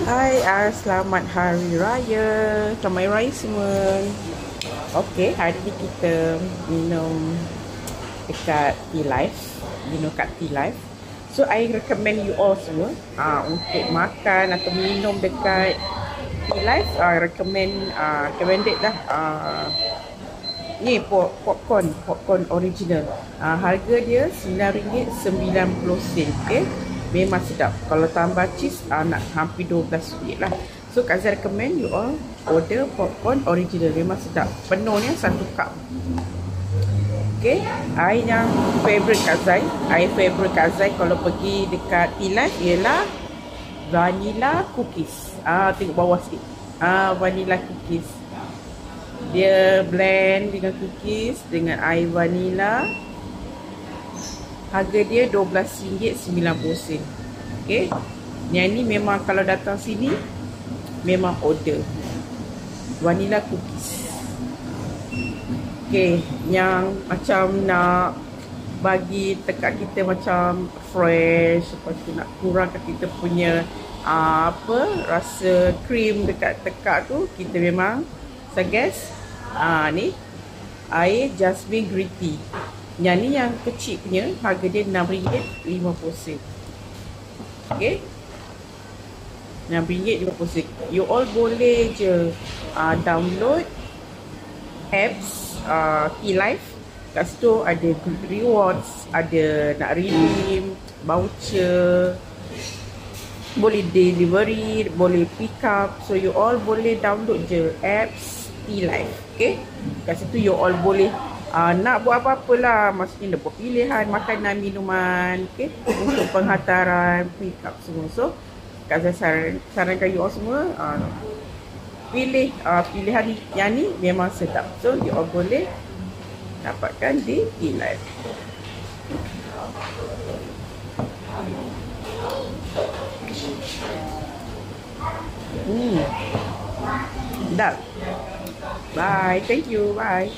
Hai, selamat Hari Raya. Selamat Hari Raya semua. Okey, hari ni kita minum dekat Tea Life. Minum kat Tea Life. So, I recommend you all semua untuk makan atau minum dekat Tea Life. I recommended lah. Ni popcorn original. Harga dia RM9.90. Okay, memang sedap. Kalau tambah cheese nak hampir RM12 lah. So Kak Zai recommend you all order popcorn original. Memang sedap. Penuhnya 1 cup. Okay, I yang favorite Kak Zai. Kalau pergi dekat Tea Life ialah vanilla cookies. Tengok bawah sikit. Vanilla cookies. Dia blend dengan cookies dengan air vanilla. Harga dia RM12.90. Okay, yang ni memang kalau datang sini memang order vanilla cookies. Okay, yang macam nak bagi tekak kita macam fresh, lepas tu nak kurangkan kita punya rasa krim dekat tekak tu, kita memang suggest ni air jasmine green tea. Yang ni yang kecil punya, harga dia RM6.50. Okay, RM6.50. You all boleh je download apps Tea Life. Kat situ ada rewards, ada nak redeem voucher, boleh delivery, boleh pick up. So you all boleh download je apps Tea Life. Okay, kat situ you all boleh nak buat apa-apa lah. Maksudnya nak buat pilihan makanan, minuman, okay, untuk penghantaran, pick up semua. So Kak Zai sarankan you all semua pilih pilihan yang ni memang sedap. So you all boleh dapatkan di Tea Life. Sedap. Bye. Thank you. Bye.